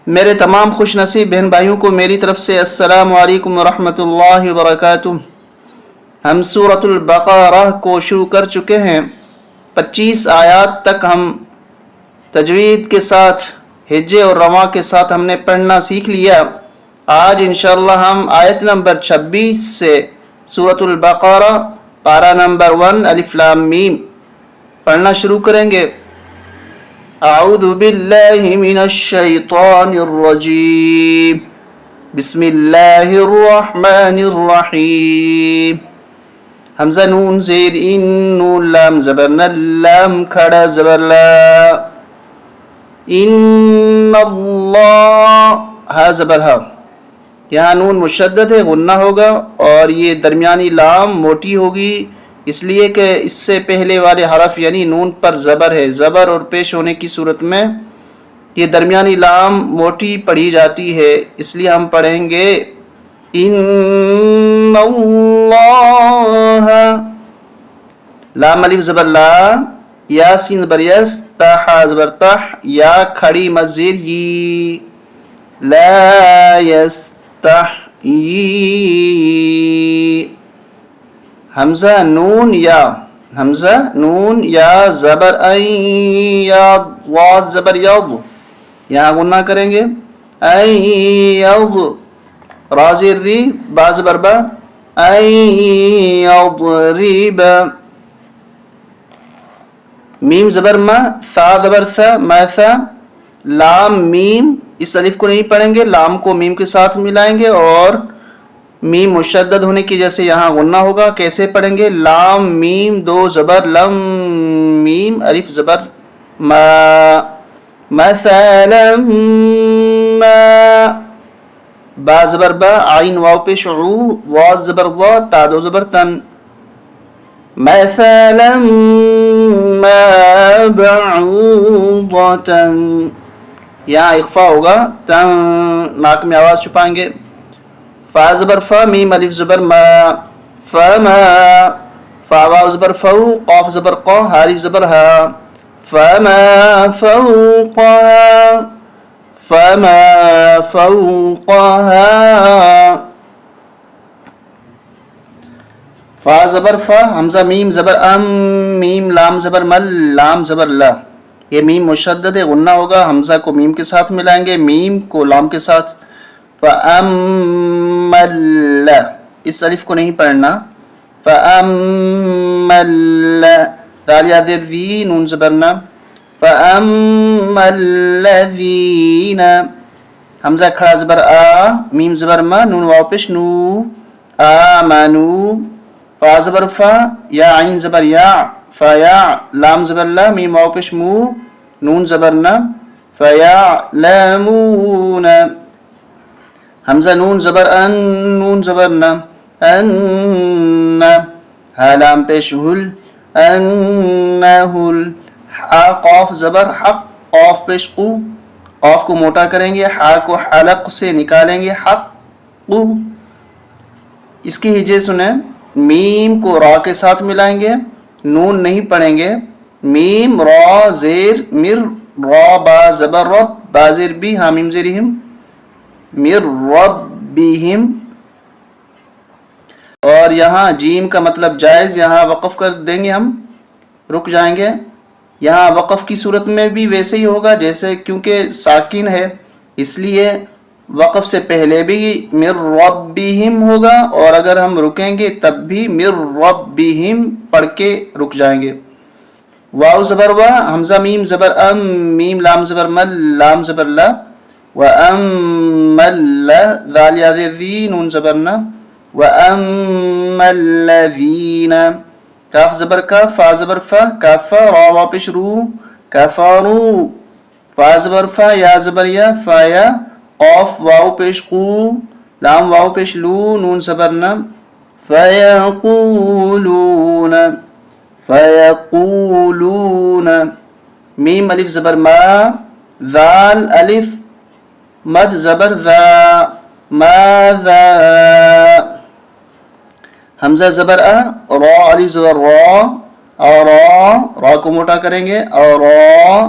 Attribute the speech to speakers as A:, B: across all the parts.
A: میرے تمام خوش نصیب بہن بھائیوں کو میری طرف سے السلام علیکم ورحمۃ اللہ وبرکاتہ۔ ہم سورۃ البقرہ کو شروع کر چکے ہیں۔ 25 آیات تک ہم تجوید کے ساتھ ہجے اور رواں کے ساتھ ہم نے پڑھنا سیکھ لیا۔ آج انشاءاللہ ہم آیت نمبر 26 سے سورۃ البقرہ پارہ نمبر 1 الف لام میم پڑھنا شروع کریں گے۔ اعوذ باللہ من الشیطان الرجیم، بسم اللہ الرحمن الرحیم۔ حمزہ نون زیر ان نون لام زبر لام کھڑا زبر لا، ان اللہ ہا زبر ہا، یہاں نون مشدد ہے، غنہ ہوگا، اور یہ درمیانی لام موٹی ہوگی، اس لیے کہ اس سے پہلے والے حرف یعنی نون پر زبر ہے۔ زبر اور پیش ہونے کی صورت میں یہ درمیانی لام موٹی پڑھی جاتی ہے، اس لیے ہم پڑھیں گے ان اللہ، لام الف زبر لا، یا سین زبر یس، تا حا زبر تح، یا کھڑی مد زیر ی، لا یستحیی، حمزہ نون یا، حمزہ نون یا زبر این، یا واض زبر یض، یہاں غنہ کریں گے این یض، را زیر ری، با زبر با، این یضرب، میم زبر ما، ثا زبر ثا، ما ثا، لام میم، اس الف کو نہیں پڑھیں گے، لام کو میم کے ساتھ ملائیں گے، اور میم مشدد ہونے کی وجہ سے یہاں غنہ ہوگا۔ کیسے پڑھیں گے؟ لام میم دو زبر لم، میم الف زبر ما، مثلا ما، با زبر با، عین واو پیش عو، واو زبر ضا، تا دو زبر تن، مثلا ما بعوضة، یہاں اخفا ہوگا، تن ناک میں آواز چھپائیں گے۔ فا زبر فا، میم الف زبر ما، فما، فا واو زبر فو، قاف زبر قا، ہا الف زبر ہا، فما فوقها، فما فوقها، فا زبر فا، حمزہ میم زبر ام، میم لام زبر مل، لام زبر لا، یہ میم مشدد ہے، غنہ ہوگا، حمزہ کو میم کے ساتھ ملائیں گے، میم کو لام کے ساتھ، فَأَمَّلَ، اس الف کو نہیں پڑھنا، فَأَمَّلَ، دال یا دیر ذی، نون زبرنا، فَأَمَّ الَّذِينَ، حمزہ کھڑا زبر آ، میم زبر ما، نون واو پیش نو، آمنو، فا زبر فا، یا عین زبر یا، فیا، لام زبر لا، میم واو پیش مو، نون زبرنا، فَيَعْلَمُونَ، حمزہ نون زبر ان، نون زبر نا، ان، ہا لام پیش ہل، انہل، ہا قاف زبر حق، قاف پیش قو، قاف کو موٹا کریں گے، ہا کو حلق سے نکالیں گے، حق قو۔ اس کی ہجے سنیں، میم کو را کے ساتھ ملائیں گے، نون نہیں پڑھیں گے، میم را زیر مر، را با زبر رب، با زیر بی، ہا میم زیر ہم، مر ربہم، اور یہاں جیم کا مطلب جائز، یہاں وقف کر دیں گے، ہم رک جائیں گے۔ یہاں وقف کی صورت میں بھی ویسے ہی ہوگا جیسے، کیونکہ ساکن ہے اس لیے وقف سے پہلے بھی مر ربہم ہوگا، اور اگر ہم رکیں گے تب بھی مر ربہم پڑھ کے رک جائیں گے۔ واو زبر وا، حمزہ میم زبر ام، میم لام زبر مل، لام زبر لا، وَأَمَّ ذَالِ يَذِرْ ذِي، نون زبرنا، وَأَمَّ الَّذِينَ، کاف زبر کا، فا زبر فا، کافا، را واو پیش رو، کفارو، فا زبر فا، یا زبر یا، فایا، قاف واو پیش قو، لام واو پیش لو، نون زبرنا، فَيَقُولُونَ، فَيَقُولُونَ، میم الف زبر ما، ذال الف مد زبر ذا، ماذا، حمزہ زبر ا، را الف زبر را، اور را کو موٹا کریں گے، اور را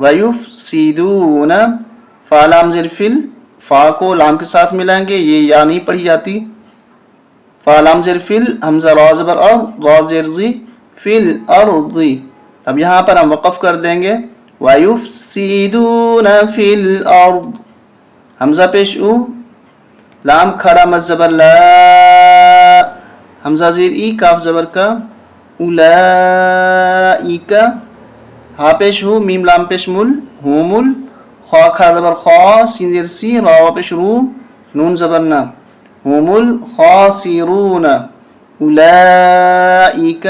A: وَيُفْسِدُونَ فا لام زیر فل، فا کو لام کے ساتھ ملائیں گے، یہ یا نہیں پڑھی جاتی. فا لام زیر فل، حمزہ را زبر ار، را زیر ضی، فل ارض. اب یہاں پر ہم وقف کر دیں گے وَيُفْسِدُونَ فِي الْأَرْضِ، حمزہ پیش او، لام کھڑا مد زبر لا، حمزہ زیر ای، کاف زبر کا، اولائک، ہا پیش ہو، میم لام پیش مل، ہومل، خوا کھڑا زبر خوا، سین زیر سی، را پیش رو، نون زبر نا، ہومل خاسرون، اولائک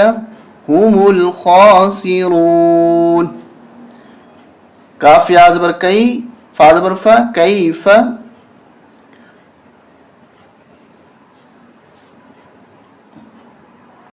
A: هم الخاسرون. کاف یا زبر کئی، فا زبر فا، کیف،